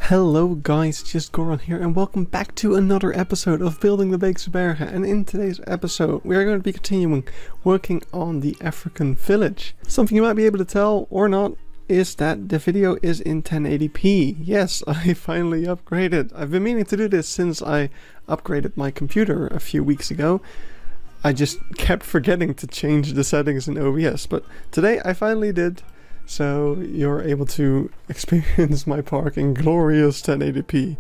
Hello guys, just Goran here and welcome back to another episode of Building the Beekse Bergen. And in today's episode we are going to be continuing working on the African village. Something you might be able to tell or not is that the video is in 1080p. Yes, I finally upgraded. I've been meaning to do this since I upgraded my computer a few weeks ago. I just kept forgetting to change the settings in OBS, but today I finally did. So you're able to experience my park in glorious 1080p.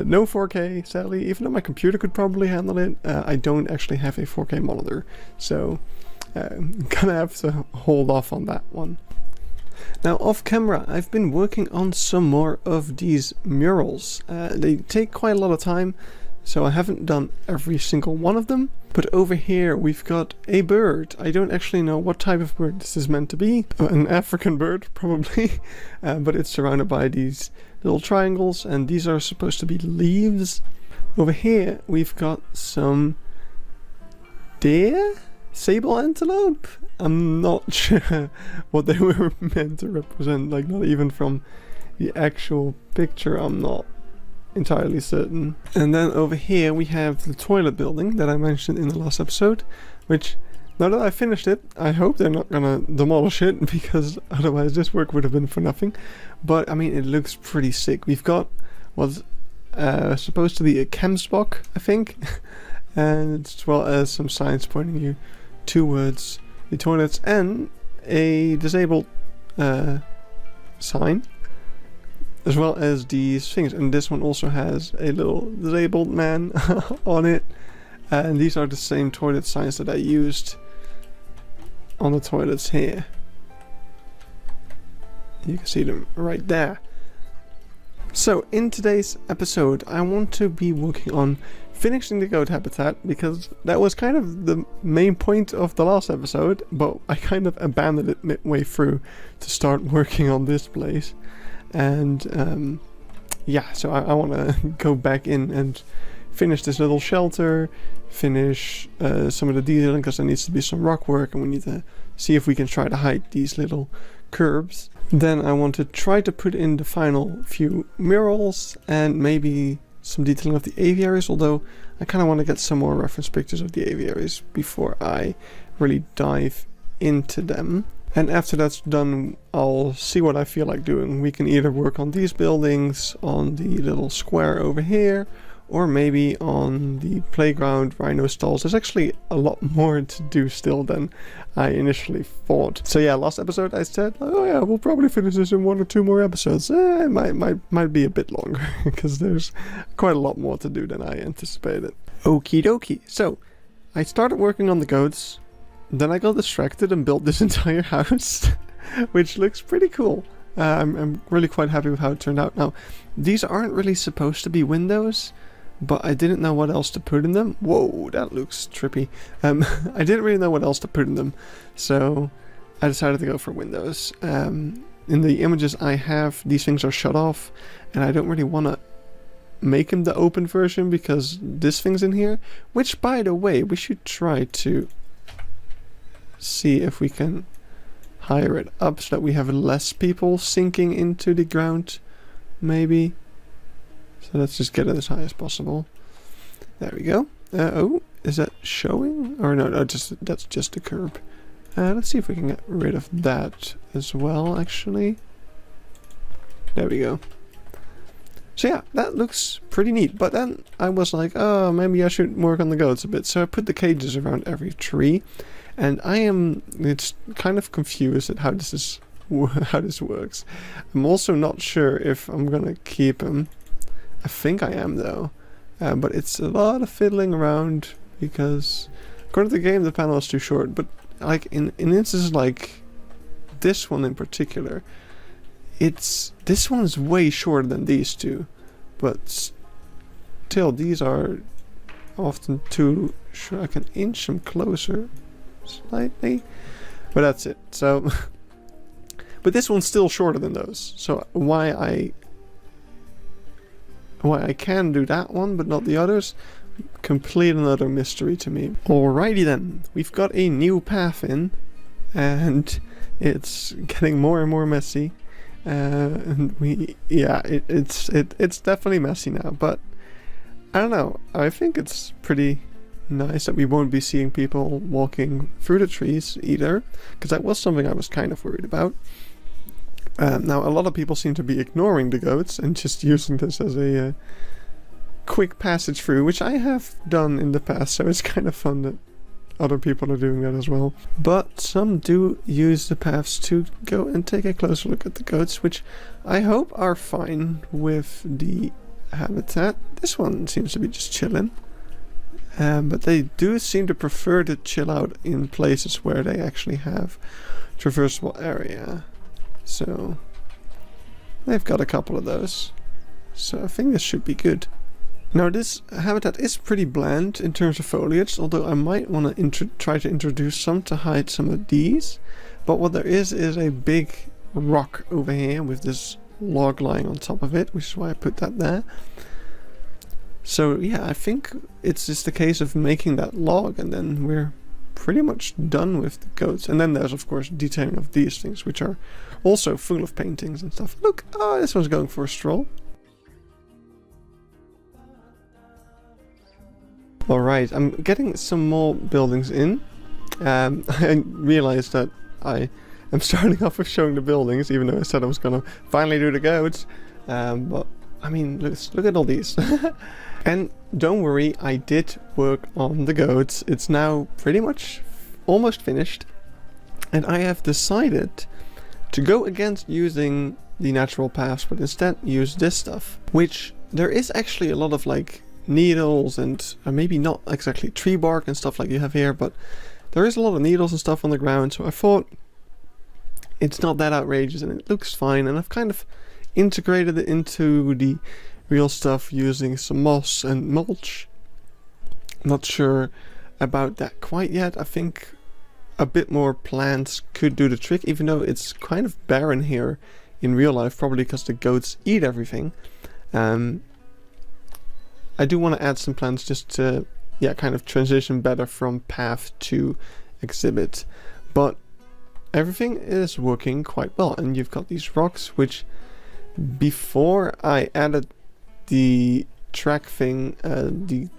No 4K, sadly, even though my computer could probably handle it. I don't actually have a 4K monitor, so I'm gonna have to hold off on that one. Now, off camera, I've been working on some more of these murals. They take quite a lot of time, so I haven't done every single one of them. But over here we've got a bird. I don't actually know what type of bird this is meant to be. An African bird, probably. But it's surrounded by these little triangles, and these are supposed to be leaves. Over here we've got some deer? Sable antelope? I'm not sure what they were meant to represent. Like, not even from the actual picture, I'm not entirely certain. And then over here we have the toilet building that I mentioned in the last episode, which, now that I finished it, I hope they're not gonna demolish it, because otherwise this work would have been for nothing. But I mean, it looks pretty sick. We've got what's supposed to be a chemsbock, I think, and as well as some signs pointing you towards the toilets and a disabled sign, as well as these things. And this one also has a little disabled man on it, and these are the same toilet signs that I used on the toilets here. You can see them right there. So in today's episode I want to be working on finishing the goat habitat, because that was kind of the main point of the last episode, but I kind of abandoned it midway through to start working on this place. And yeah, so I want to go back in and finish this little shelter, finish some of the detailing, because there needs to be some rock work, and we need to see if we can try to hide these little curbs. Then I want to try to put in the final few murals and maybe some detailing of the aviaries, although I kind of want to get some more reference pictures of the aviaries before I really dive into them. And after that's done, I'll see what I feel like doing. We can either work on these buildings, on the little square over here, or maybe on the playground rhino stalls. There's actually a lot more to do still than I initially thought. So yeah, last episode I said, oh yeah, we'll probably finish this in 1 or 2 more episodes. It might be a bit longer, because there's quite a lot more to do than I anticipated. Okie dokie. So I started working on the goats. Then I got distracted and built this entire house, which looks pretty cool. I'm really quite happy with how it turned out. Now, these aren't really supposed to be windows, but I didn't know what else to put in them. Whoa, that looks trippy. I didn't really know what else to put in them, so I decided to go for windows. In the images I have, these things are shut off, and I don't really want to make them the open version because this thing's in here, which, by the way, we should try to see if we can higher it up so that we have less people sinking into the ground, maybe. So let's just get it as high as possible. There we go. Oh, is that showing? Or no, that's just the curb. Let's see if we can get rid of that as well, actually. There we go. So yeah, that looks pretty neat. But then I was like, oh, maybe I should work on the goats a bit. So I put the cages around every tree. And it's kind of confused at how this works. I'm also not sure if I'm gonna keep them. I think I am though, but it's a lot of fiddling around, because according to the game the panel is too short. But like in instances like this one in particular, this one is way shorter than these two, but still these are often too short. I can inch them closer slightly, but that's it. So but this one's still shorter than those, so why I can do that one but not the others, complete another mystery to me. Alrighty then, we've got a new path in, and it's getting more and more messy. And it's definitely messy now, but I don't know. I think it's pretty nice that we won't be seeing people walking through the trees either, because that was something I was kind of worried about. Now, a lot of people seem to be ignoring the goats and just using this as a quick passage through, which I have done in the past, so it's kind of fun that other people are doing that as well. But some do use the paths to go and take a closer look at the goats, which I hope are fine with the habitat. This one seems to be just chilling. But they do seem to prefer to chill out in places where they actually have traversable area. So they've got a couple of those. So I think this should be good. Now this habitat is pretty bland in terms of foliage, although I might want to try to introduce some to hide some of these. But what there is a big rock over here with this log lying on top of it, which is why I put that there. So yeah, I think it's just a case of making that log, and then we're pretty much done with the goats. And then there's of course detailing of these things, which are also full of paintings and stuff. Look, oh, this one's going for a stroll. Alright, I'm getting some more buildings in. I realized that I am starting off with showing the buildings, even though I said I was gonna finally do the goats. But I mean, look at all these. And don't worry, I did work on the goats. It's now pretty much almost finished. And I have decided to go against using the natural paths, but instead use this stuff. Which, there is actually a lot of like needles and maybe not exactly tree bark and stuff like you have here, but there is a lot of needles and stuff on the ground, so I thought it's not that outrageous and it looks fine, and I've kind of integrated it into the real stuff using some moss and mulch. Not sure about that quite yet. I think a bit more plants could do the trick, even though it's kind of barren here in real life, probably because the goats eat everything. I do want to add some plants just to, yeah, kind of transition better from path to exhibit. But everything is working quite well, and you've got these rocks, which before I added the track thing, the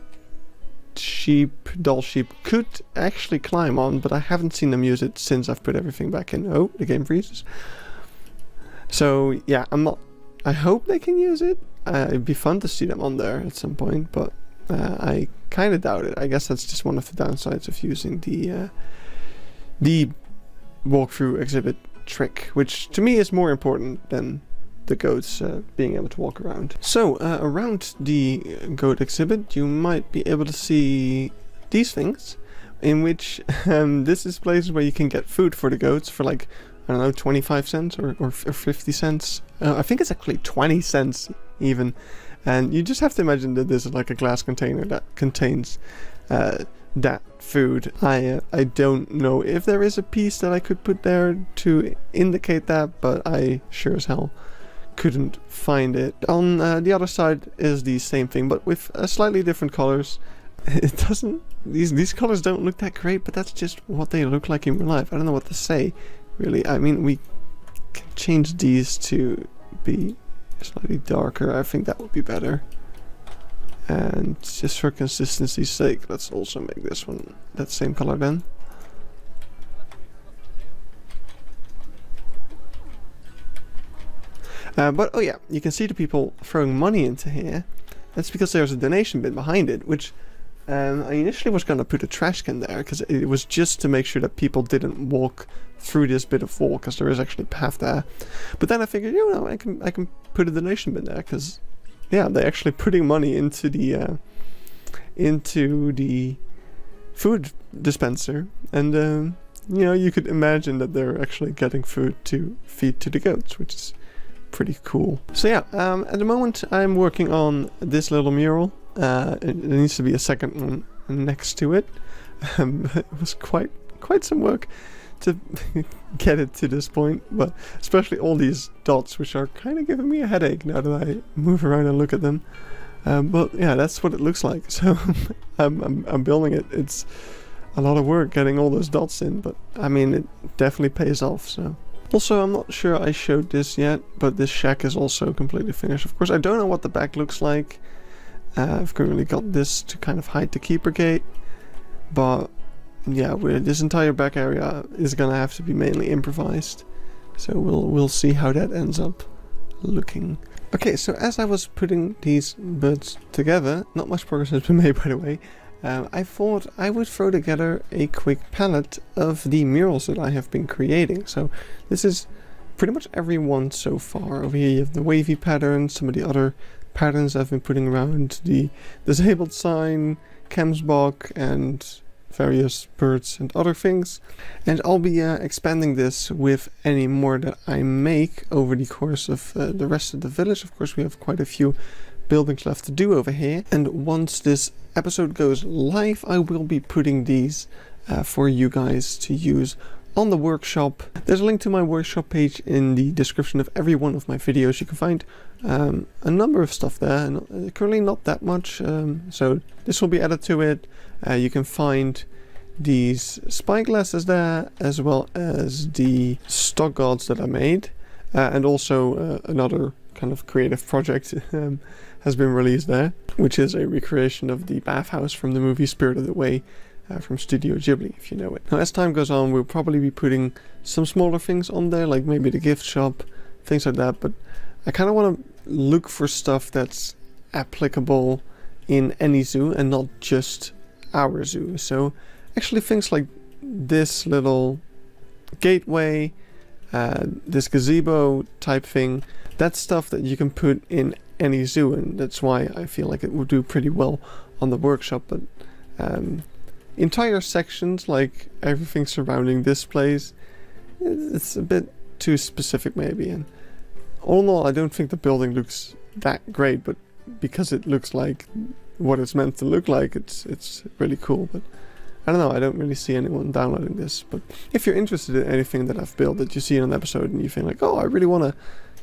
doll sheep could actually climb on, but I haven't seen them use it since I've put everything back in. Oh, the game freezes. So yeah, I hope they can use it. It'd be fun to see them on there at some point, but I kind of doubt it. I guess that's just one of the downsides of using the walkthrough exhibit trick, which to me is more important than the goats being able to walk around. So around the goat exhibit you might be able to see these things, in which this is places where you can get food for the goats for like, I don't know, 25 cents or 50 cents. I think it's actually 20 cents even. And you just have to imagine that this is like a glass container that contains that food. I don't know if there is a piece that I could put there to indicate that, but I sure as hell couldn't find it. On the other side is the same thing, but with slightly different colors. It doesn't, these colors don't look that great, but that's just what they look like in real life. I don't know what to say, really. I mean, we can change these to be slightly darker. I think that would be better. And just for consistency's sake, let's also make this one that same color then. But oh yeah, you can see the people throwing money into here. That's because there's a donation bin behind it, which I initially was going to put a trash can there, because it was just to make sure that people didn't walk through this bit of wall, because there is actually a path there. But then I figured, you know, I can put a donation bin there, because yeah, they're actually putting money into the food dispenser, and you know, you could imagine that they're actually getting food to feed to the goats, which is pretty cool. So yeah, at the moment I'm working on this little mural. It needs to be a second one next to it. It was quite some work to get it to this point, but especially all these dots, which are kind of giving me a headache now that I move around and look at them. But yeah, that's what it looks like. So I'm building it. It's a lot of work getting all those dots in, but I mean, it definitely pays off. So Also, I'm not sure I showed this yet, but this shack is also completely finished. Of course, I don't know what the back looks like. I've currently got this to kind of hide the keeper gate, but yeah, this entire back area is gonna have to be mainly improvised. So we'll see how that ends up looking. Okay, so as I was putting these birds together, not much progress has been made, by the way. I thought I would throw together a quick palette of the murals that I have been creating. So this is pretty much every one so far. Over here you have the wavy pattern, some of the other patterns I've been putting around, the disabled sign, Kemsbach, and various birds and other things. And I'll be expanding this with any more that I make over the course of the rest of the village. Of course, we have quite a few buildings left to do over here, and once this episode goes live, I will be putting these for you guys to use on the workshop. There's a link to my workshop page in the description of every one of my videos. You can find a number of stuff there, and currently not that much, so this will be added to it. You can find these spyglasses there, as well as the stock gods that I made, and also another kind of creative project has been released there, which is a recreation of the bathhouse from the movie Spirited Away from Studio Ghibli, if you know it. Now, as time goes on, we'll probably be putting some smaller things on there, like maybe the gift shop, things like that, but I kind of want to look for stuff that's applicable in any zoo and not just our zoo. So actually things like this little gateway, this gazebo type thing, that's stuff that you can put in any zoo, and that's why I feel like it would do pretty well on the workshop. But entire sections, like everything surrounding this place, it's a bit too specific maybe, and all in all I don't think the building looks that great, but because it looks like what it's meant to look like, it's really cool. But I don't know, I don't really see anyone downloading this. But if you're interested in anything that I've built that you see in an episode and you think like, oh, I really want to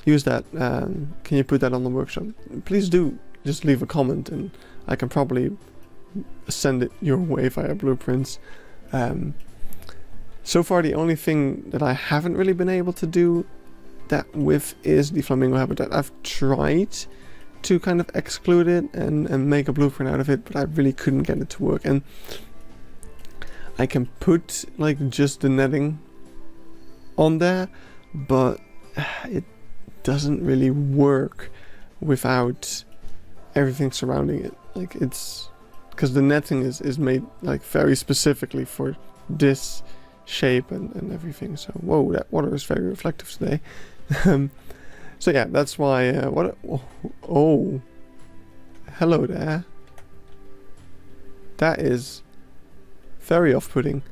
use that, can you put that on the workshop? Please do just leave a comment, and I can probably send it your way via blueprints. So far the only thing that I haven't really been able to do that with is the flamingo habitat. I've tried to kind of exclude it and make a blueprint out of it, but I really couldn't get it to work. And I can put like just the netting on there, but it doesn't really work without everything surrounding it. Like, it's because the netting is made like very specifically for this shape and everything. So whoa, that water is very reflective today. So yeah, that's why oh, hello there. That is very off-putting.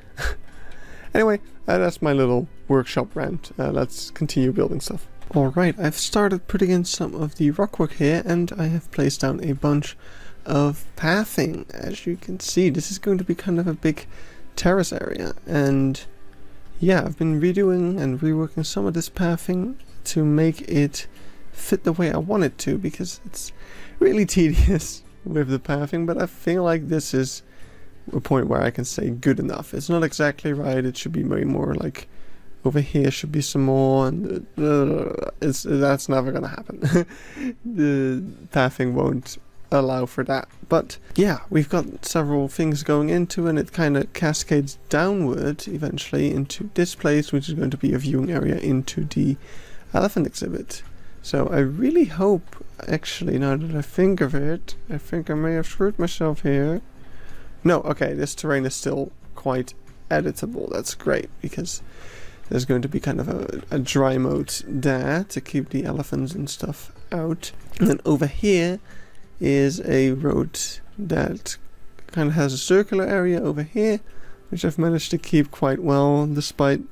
Anyway, that's my little workshop rant. Let's continue building stuff. Alright, I've started putting in some of the rockwork here, and I have placed down a bunch of pathing. As you can see, this is going to be kind of a big terrace area, and yeah, I've been redoing and reworking some of this pathing to make it fit the way I want it to, because it's really tedious with the pathing, but I feel like this is a point where I can say good enough. It's not exactly right, it should be way more like over here should be some more, and that's never gonna happen. The pathing won't allow for that. But yeah, we've got several things going into, and it kind of cascades downward eventually into this place, which is going to be a viewing area into the elephant exhibit. So I really hope, actually, now that I think of it, I think I may have screwed myself here. No, okay, this terrain is still quite editable. That's great, because there's going to be kind of a dry mode there to keep the elephants and stuff out. And then over here is a road that kind of has a circular area over here, which I've managed to keep quite well despite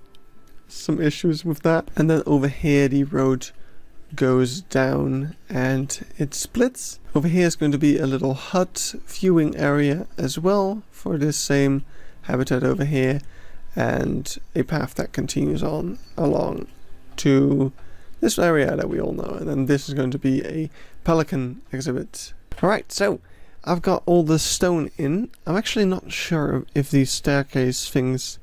some issues with that. And then over here the road goes down and it splits. Over here is going to be a little hut viewing area as well for this same habitat over here, and a path that continues on along to this area that we all know. And then this is going to be a pelican exhibit. Alright, so I've got all the stone in. I'm actually not sure if these staircase things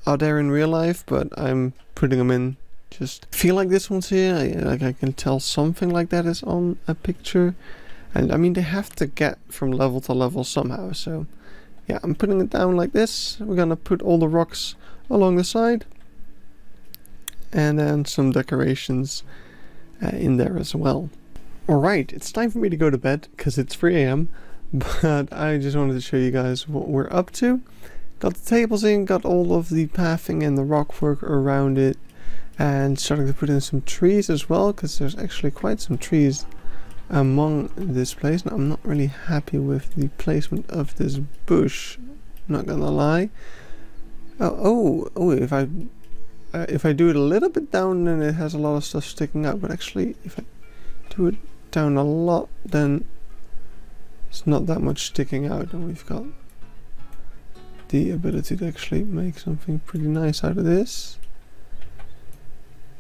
are there in real life, but I'm putting them in just feel like this one's here. I can tell something like that is on a picture. And I mean, they have to get from level to level somehow. So yeah, I'm putting it down like this. We're gonna put all the rocks along the side. And then some decorations in there as well. Alright, it's time for me to go to bed because it's 3 AM. But I just wanted to show you guys what we're up to. Got the tables in, got all of the pathing and the rock work around it. And starting to put in some trees as well, because there's actually quite some trees among this place. Now, I'm not really happy with the placement of this bush, not gonna lie. If I do it a little bit down, then it has a lot of stuff sticking out. But actually, if I do it down a lot, then it's not that much sticking out. And we've got the ability to actually make something pretty nice out of this.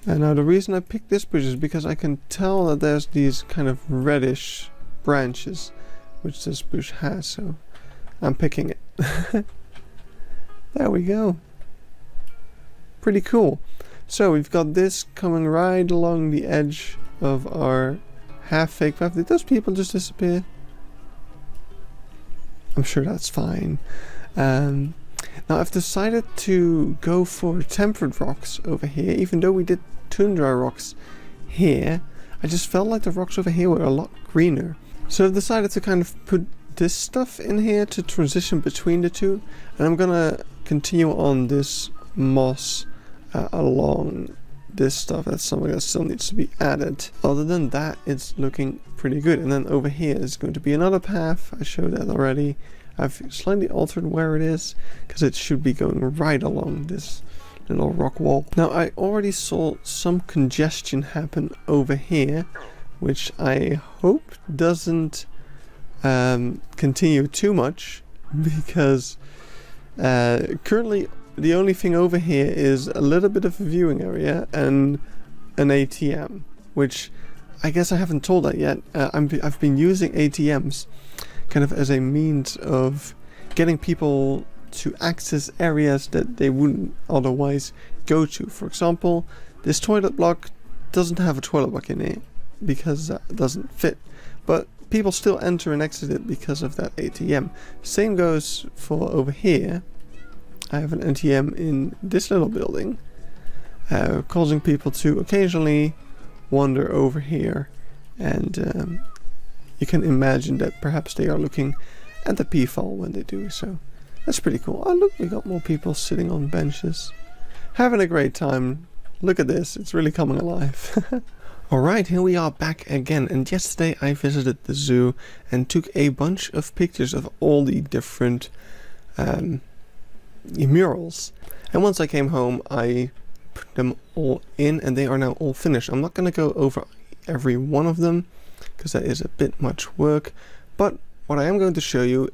And now the reason I picked this bush is because I can tell that there's these kind of reddish branches, which this bush has. So I'm picking it. There we go. Pretty cool. So we've got this coming right along the edge of our half fake path. Did those people just disappear? I'm sure that's fine. Now I've decided to go for temperate rocks over here, even though we did tundra rocks here. I just felt like the rocks over here were a lot greener. So I've decided to kind of put this stuff in here to transition between the two. And I'm gonna continue on this moss along this stuff. That's something that still needs to be added. Other than that, it's looking pretty good. And then over here is going to be another path. I showed that already. I've slightly altered where it is because it should be going right along this little rock wall. Now I already saw some congestion happen over here, which I hope doesn't continue too much, because currently the only thing over here is a little bit of a viewing area and an ATM, which I guess I haven't told that yet. I've been using ATMs kind of as a means of getting people to access areas that they wouldn't otherwise go to. For example, this toilet block doesn't have a toilet block in it because it doesn't fit, but people still enter and exit it because of that ATM. Same goes for over here. I have an ATM in this little building, causing people to occasionally wander over here, and you can imagine that perhaps they are looking at the peephole when they do so. That's pretty cool. Oh look, we got more people sitting on benches, having a great time. Look at this, it's really coming alive. Alright, here we are back again, and yesterday I visited the zoo and took a bunch of pictures of all the different murals. And once I came home, I put them all in, and they are now all finished. I'm not going to go over every one of them, because that is a bit much work, but what I am going to show you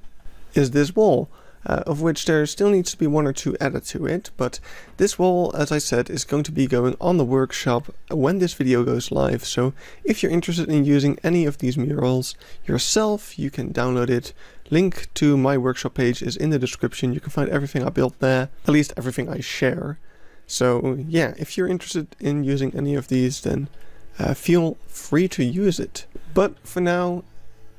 is this wall, of which there still needs to be one or two added to it, but this wall, as I said, is going to be going on the workshop when this video goes live. So if you're interested in using any of these murals yourself, you can download it. Link to my workshop page is in the description. You can find everything I built there, at least everything I share. So yeah, if you're interested in using any of these, then feel free to use it. But for now,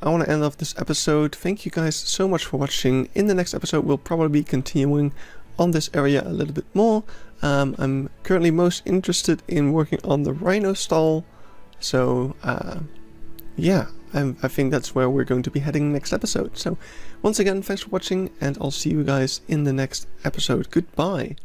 I want to end off this episode. Thank you guys so much for watching. In the next episode, we'll probably be continuing on this area a little bit more. I'm currently most interested in working on the rhino stall. So yeah, I think that's where we're going to be heading next episode. So once again, thanks for watching, and I'll see you guys in the next episode. Goodbye.